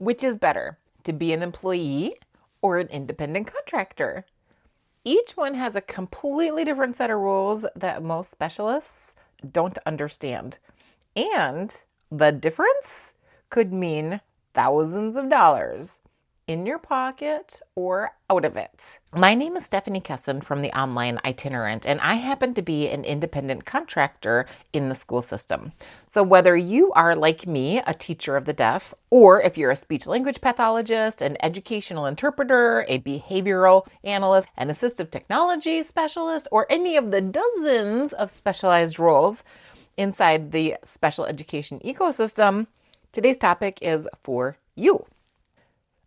Which is better, to be an employee or an independent contractor? Each one has a completely different set of rules that most specialists don't understand. And the difference could mean thousands of dollars in your pocket or out of it. My name is Stephanie Kesson from the online Itinerant, and I happen to be an independent contractor in the school system. So whether you are like me, a teacher of the deaf, or if you're a speech language pathologist, an educational interpreter, a behavioral analyst, an assistive technology specialist, or any of the dozens of specialized roles inside the special education ecosystem, today's topic is for you.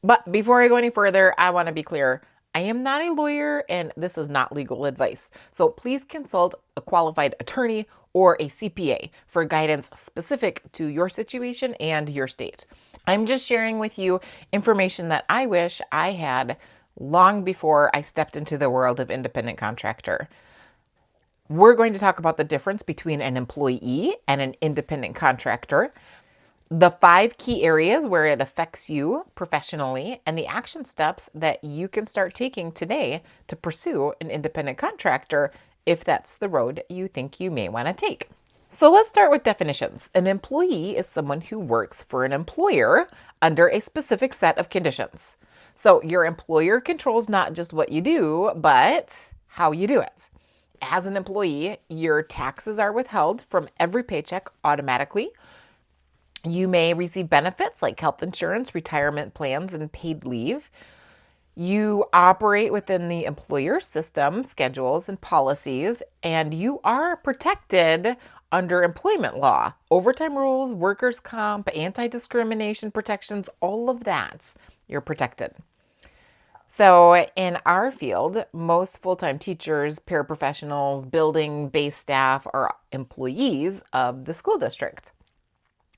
But before I go any further, I want to be clear. I am not a lawyer and this is not legal advice. So please consult a qualified attorney or a CPA for guidance specific to your situation and your state. I'm just sharing with you information that I wish I had long before I stepped into the world of independent contractor. We're going to talk about the difference between an employee and an independent contractor, the 5 key areas where it affects you professionally, and the action steps that you can start taking today to pursue an independent contractor if that's the road you think you may want to take. So let's start with definitions. An employee is someone who works for an employer under a specific set of conditions. So your employer controls not just what you do, but how you do it. As an employee, your taxes are withheld from every paycheck automatically. You may receive benefits like health insurance, retirement plans, and paid leave. You operate within the employer system, schedules, and policies, and you are protected under employment law, overtime rules, workers' comp, anti-discrimination protections, all of that, you're protected. So in our field, most full-time teachers, paraprofessionals, building-based staff are employees of the school district.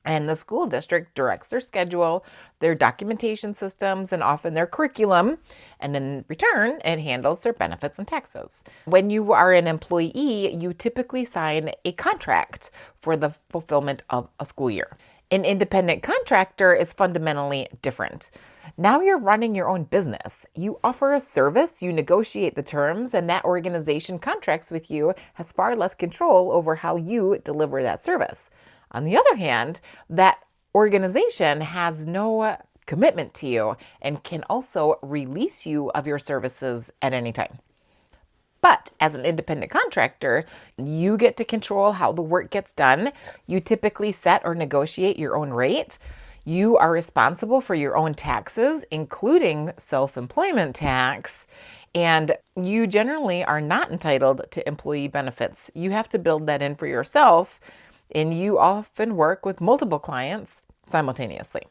And the school district directs their schedule, their documentation systems, and often their curriculum. And in return, it handles their benefits and taxes. When you are an employee, you typically sign a contract for the fulfillment of a school year. An independent contractor is fundamentally different. Now you're running your own business. You offer a service, you negotiate the terms, and that organization contracts with you, has far less control over how you deliver that service. On the other hand, that organization has no commitment to you and can also release you of your services at any time. But as an independent contractor, you get to control how the work gets done. You typically set or negotiate your own rate. You are responsible for your own taxes, including self-employment tax, and you generally are not entitled to employee benefits. You have to build that in for yourself, and you often work with multiple clients simultaneously.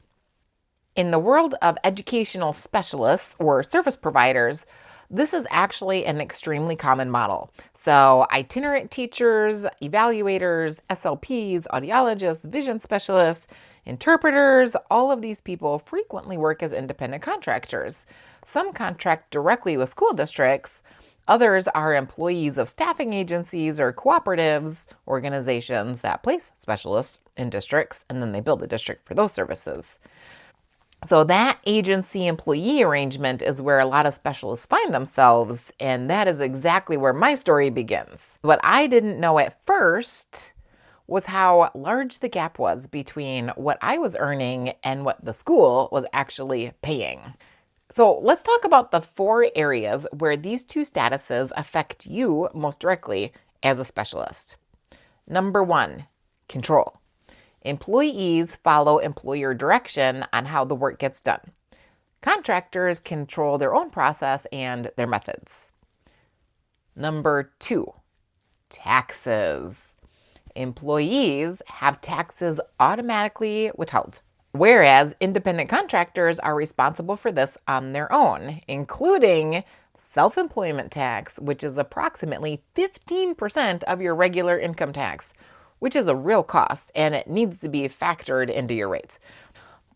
In the world of educational specialists or service providers, this is actually an extremely common model. So itinerant teachers, evaluators, SLPs, audiologists, vision specialists, interpreters, all of these people frequently work as independent contractors. Some contract directly with school districts. Others are employees of staffing agencies or cooperatives, organizations that place specialists in districts, and then they bill the district for those services. So that agency employee arrangement is where a lot of specialists find themselves, and that is exactly where my story begins. What I didn't know at first was how large the gap was between what I was earning and what the school was actually paying. So let's talk about the 4 areas where these 2 statuses affect you most directly as a specialist. Number 1, control. Employees follow employer direction on how the work gets done. Contractors control their own process and their methods. Number 2, taxes. Employees have taxes automatically withheld, whereas independent contractors are responsible for this on their own, including self-employment tax, which is approximately 15% of your regular income tax, which is a real cost, and it needs to be factored into your rate.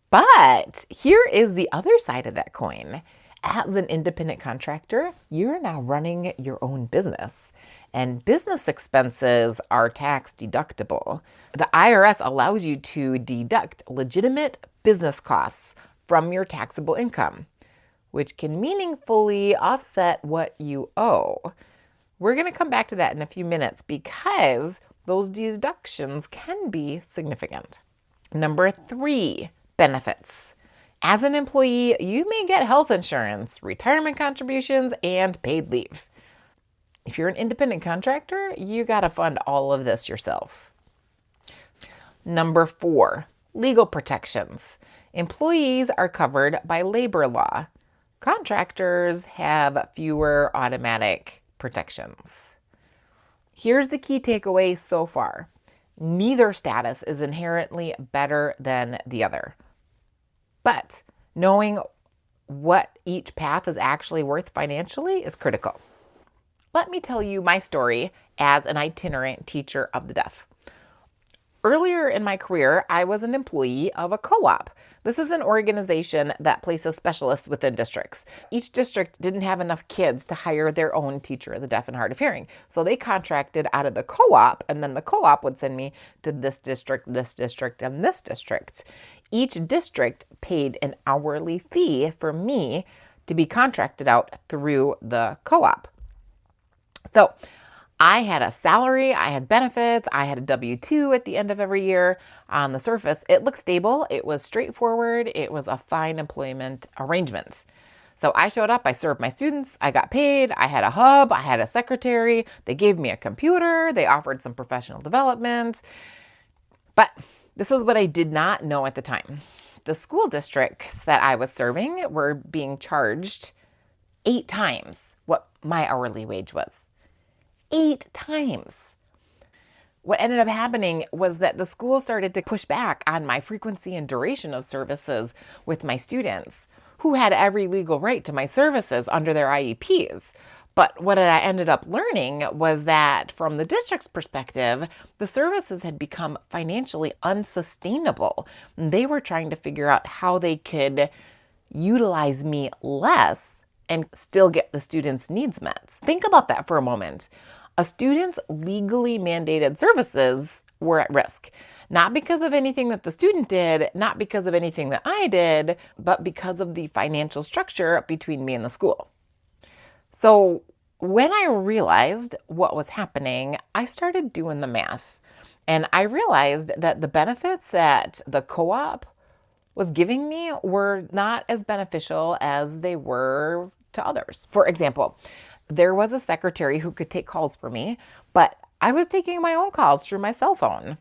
But here is the other side of that coin. As an independent contractor, you're now running your own business, and business expenses are tax deductible. The IRS allows you to deduct legitimate business costs from your taxable income, which can meaningfully offset what you owe. We're going to come back to that in a few minutes because those deductions can be significant. Number 3, benefits. As an employee, you may get health insurance, retirement contributions, and paid leave. If you're an independent contractor, you got to fund all of this yourself. Number 4, legal protections. Employees are covered by labor law. Contractors have fewer automatic protections. Here's the key takeaway so far. Neither status is inherently better than the other. But knowing what each path is actually worth financially is critical. Let me tell you my story as an itinerant teacher of the deaf. Earlier in my career, I was an employee of a co-op. This is an organization that places specialists within districts. Each district didn't have enough kids to hire their own teacher of the deaf and hard of hearing. So they contracted out of the co-op, and then the co-op would send me to this district, and this district. Each district paid an hourly fee for me to be contracted out through the co-op. So I had a salary, I had benefits, I had a W-2 at the end of every year. On the surface, it looked stable, it was straightforward, it was a fine employment arrangement. So I showed up, I served my students, I got paid, I had a hub, I had a secretary, they gave me a computer, they offered some professional development. But this is what I did not know at the time. The school districts that I was serving were being charged 8 times what my hourly wage was. 8 times. What ended up happening was that the school started to push back on my frequency and duration of services with my students, who had every legal right to my services under their IEPs. But what I ended up learning was that from the district's perspective, the services had become financially unsustainable. They were trying to figure out how they could utilize me less and still get the students' needs met. Think about that for a moment. A student's legally mandated services were at risk, not because of anything that the student did, not because of anything that I did, but because of the financial structure between me and the school. So when I realized what was happening, I started doing the math, and I realized that the benefits that the co-op was giving me were not as beneficial as they were to others. For example, there was a secretary who could take calls for me, but I was taking my own calls through my cell phone.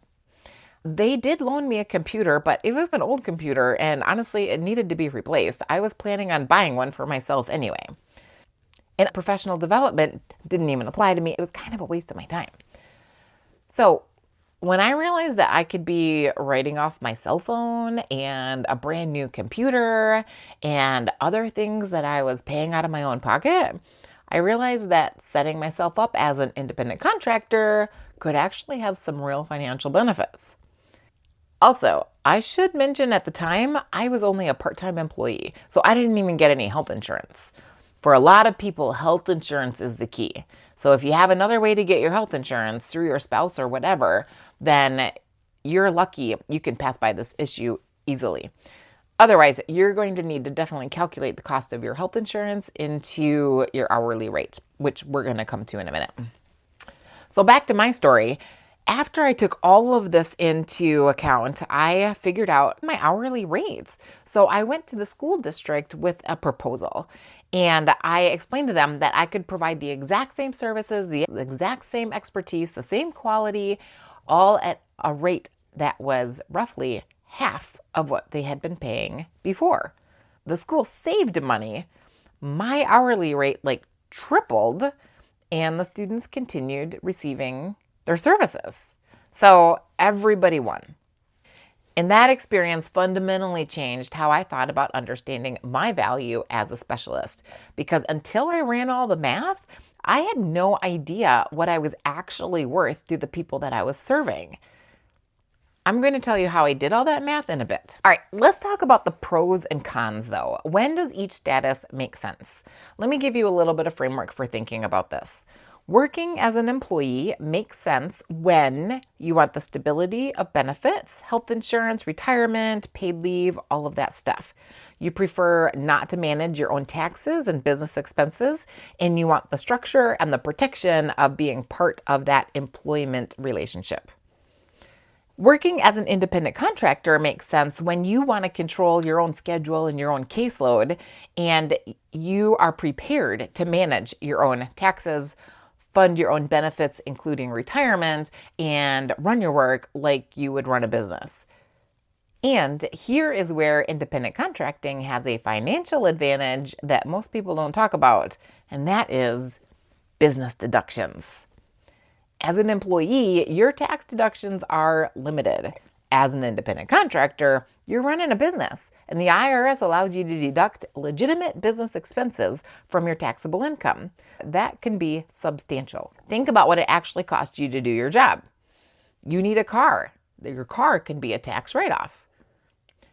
They did loan me a computer, but it was an old computer, and honestly, it needed to be replaced. I was planning on buying one for myself anyway. And professional development didn't even apply to me. It was kind of a waste of my time. So when I realized that I could be writing off my cell phone and a brand new computer and other things that I was paying out of my own pocket, I realized that setting myself up as an independent contractor could actually have some real financial benefits. Also, I should mention at the time, I was only a part-time employee, so I didn't even get any health insurance. For a lot of people, health insurance is the key. So if you have another way to get your health insurance through your spouse or whatever, then you're lucky you can pass by this issue easily. Otherwise, you're going to need to definitely calculate the cost of your health insurance into your hourly rate, which we're going to come to in a minute. So back to my story. After I took all of this into account, I figured out my hourly rates. So I went to the school district with a proposal, and I explained to them that I could provide the exact same services, the exact same expertise, the same quality, all at a rate that was roughly half of what they had been paying before. The school saved money. My hourly rate tripled, and the students continued receiving their services. So everybody won. And that experience fundamentally changed how I thought about understanding my value as a specialist, because until I ran all the math, I had no idea what I was actually worth to the people that I was serving. I'm going to tell you how I did all that math in a bit. All right, let's talk about the pros and cons though. When does each status make sense? Let me give you a little bit of framework for thinking about this. Working as an employee makes sense when you want the stability of benefits, health insurance, retirement, paid leave, all of that stuff. You prefer not to manage your own taxes and business expenses, and you want the structure and the protection of being part of that employment relationship. Working as an independent contractor makes sense when you want to control your own schedule and your own caseload, and you are prepared to manage your own taxes, fund your own benefits, including retirement, and run your work like you would run a business. And here is where independent contracting has a financial advantage that most people don't talk about, and that is business deductions. As an employee, your tax deductions are limited. As an independent contractor, you're running a business, and the IRS allows you to deduct legitimate business expenses from your taxable income. That can be substantial. Think about what it actually costs you to do your job. You need a car. Your car can be a tax write-off.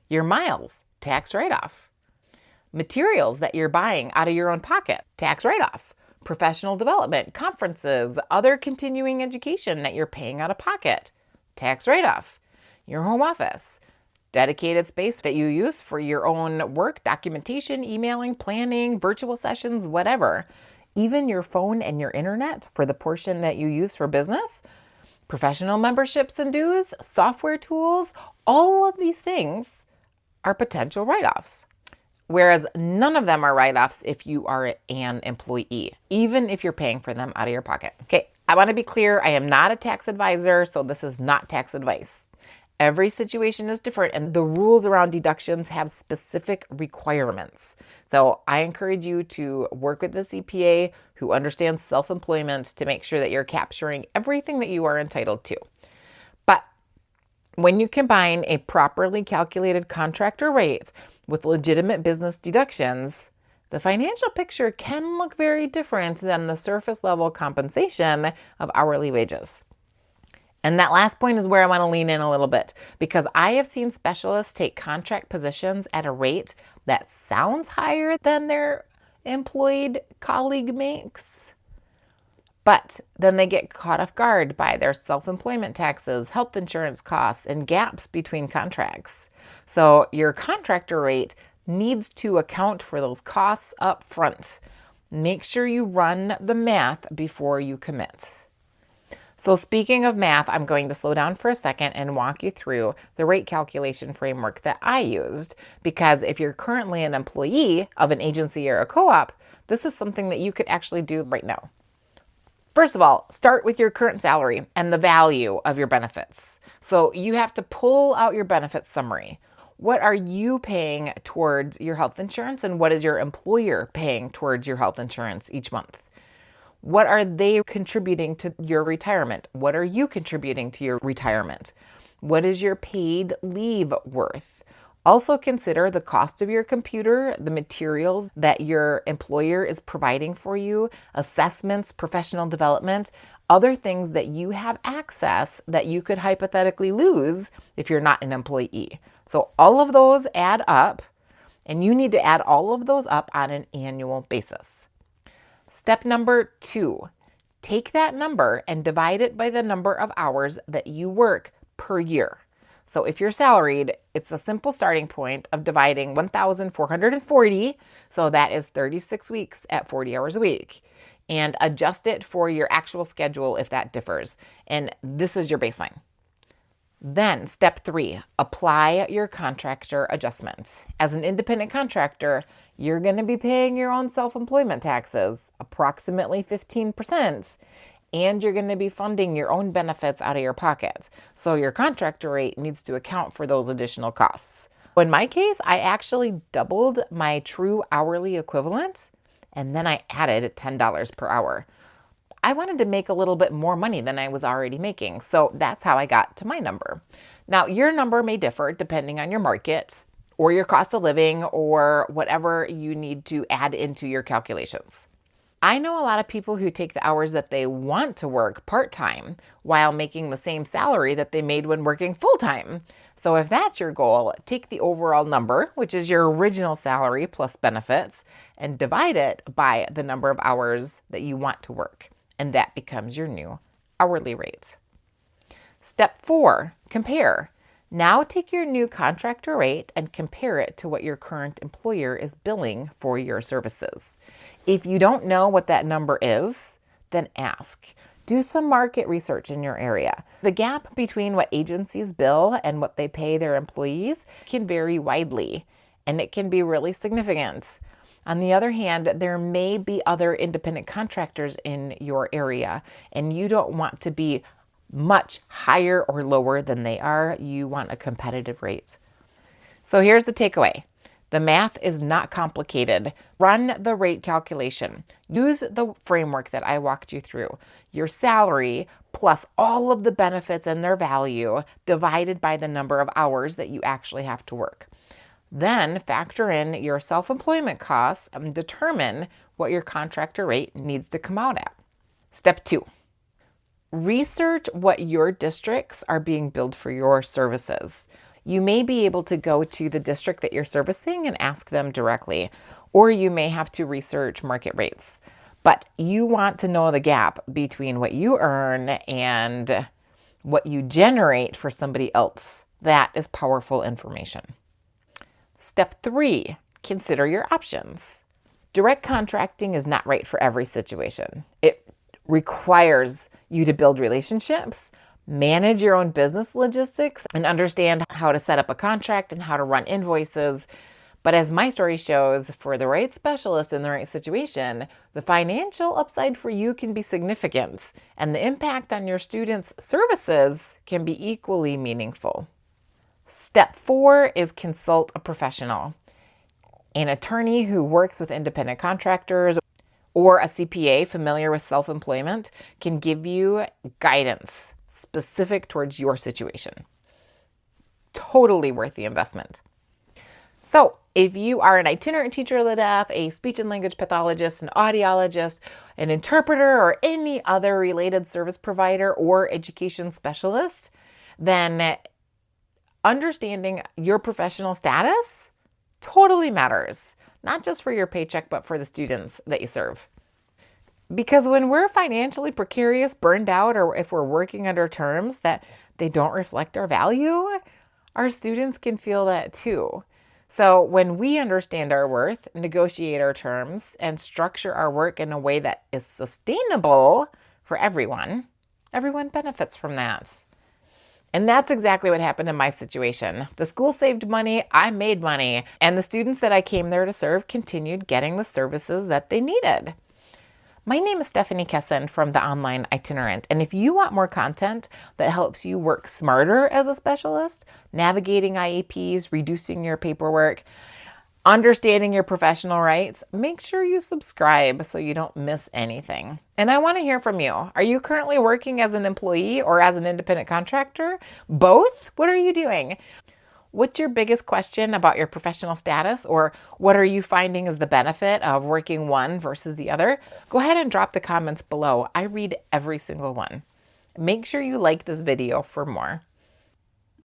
Your miles, tax write-off. Materials that you're buying out of your own pocket, tax write-off. Professional development, conferences, other continuing education that you're paying out of pocket, tax write-off. Your home office, dedicated space that you use for your own work, documentation, emailing, planning, virtual sessions, whatever. Even your phone and your internet for the portion that you use for business, professional memberships and dues, software tools, all of these things are potential write-offs. Whereas none of them are write-offs if you are an employee, even if you're paying for them out of your pocket. Okay, I want to be clear, I am not a tax advisor, so this is not tax advice. Every situation is different, and the rules around deductions have specific requirements. So I encourage you to work with the CPA who understands self-employment to make sure that you're capturing everything that you are entitled to. But when you combine a properly calculated contractor rate with legitimate business deductions, the financial picture can look very different than the surface level compensation of hourly wages. And that last point is where I want to lean in a little bit, because I have seen specialists take contract positions at a rate that sounds higher than their employed colleague makes. But then they get caught off guard by their self-employment taxes, health insurance costs, and gaps between contracts. So your contractor rate needs to account for those costs up front. Make sure you run the math before you commit. So speaking of math, I'm going to slow down for a second and walk you through the rate calculation framework that I used, because if you're currently an employee of an agency or a co-op, this is something that you could actually do right now. First of all, start with your current salary and the value of your benefits. So you have to pull out your benefits summary. What are you paying towards your health insurance, and what is your employer paying towards your health insurance each month? What are they contributing to your retirement? What are you contributing to your retirement? What is your paid leave worth? Also consider the cost of your computer, the materials that your employer is providing for you, assessments, professional development, other things that you have access that you could hypothetically lose if you're not an employee. So all of those add up, and you need to add all of those up on an annual basis. Step number 2, take that number and divide it by the number of hours that you work per year. So if you're salaried, it's a simple starting point of dividing 1,440, so that is 36 weeks at 40 hours a week, and adjust it for your actual schedule if that differs. And this is your baseline. Then step 3, apply your contractor adjustment. As an independent contractor, you're going to be paying your own self-employment taxes, approximately 15%, and you're going to be funding your own benefits out of your pocket. So your contractor rate needs to account for those additional costs. In my case, I actually doubled my true hourly equivalent, and then I added $10 per hour. I wanted to make a little bit more money than I was already making, so that's how I got to my number. Now, your number may differ depending on your market or your cost of living or whatever you need to add into your calculations. I know a lot of people who take the hours that they want to work part-time while making the same salary that they made when working full-time. So if that's your goal, take the overall number, which is your original salary plus benefits, and divide it by the number of hours that you want to work. and that becomes your new hourly rate. Step 4, compare. Now take your new contractor rate and compare it to what your current employer is billing for your services. If you don't know what that number is, then ask. Do some market research in your area. The gap between what agencies bill and what they pay their employees can vary widely, and it can be really significant. On the other hand, there may be other independent contractors in your area, and you don't want to be much higher or lower than they are. You want a competitive rate. So here's the takeaway. The math is not complicated. Run the rate calculation. Use the framework that I walked you through. Your salary plus all of the benefits and their value divided by the number of hours that you actually have to work. Then factor in your self-employment costs and determine what your contractor rate needs to come out at. Step 2. Research what your districts are being billed for your services. You may be able to go to the district that you're servicing and ask them directly, or you may have to research market rates. But you want to know the gap between what you earn and what you generate for somebody else. That is powerful information. Step 3, consider your options. Direct contracting is not right for every situation. It requires you to build relationships, manage your own business logistics, and understand how to set up a contract and how to run invoices. But as my story shows, for the right specialist in the right situation, the financial upside for you can be significant, and the impact on your students' services can be equally meaningful. Step 4 is consult a professional. An attorney who works with independent contractors or a CPA familiar with self-employment can give you guidance specific towards your situation. Totally worth the investment. So if you are an itinerant teacher of the deaf, a speech and language pathologist, an audiologist, an interpreter, or any other related service provider or education specialist, then understanding your professional status totally matters, not just for your paycheck, but for the students that you serve. Because when we're financially precarious, burned out, or if we're working under terms that they don't reflect our value, our students can feel that too. So when we understand our worth, negotiate our terms, and structure our work in a way that is sustainable for everyone, everyone benefits from that. And that's exactly what happened in my situation. The school saved money, I made money, and the students that I came there to serve continued getting the services that they needed. My name is Stephanie Kesson from the online Itinerant, and if you want more content that helps you work smarter as a specialist, navigating IEPs, reducing your paperwork, understanding your professional rights, make sure you subscribe so you don't miss anything. And I want to hear from you. Are you currently working as an employee or as an independent contractor? Both? What are you doing? What's your biggest question about your professional status, or what are you finding is the benefit of working one versus the other? Go ahead and drop the comments below. I read every single one. Make sure you like this video for more.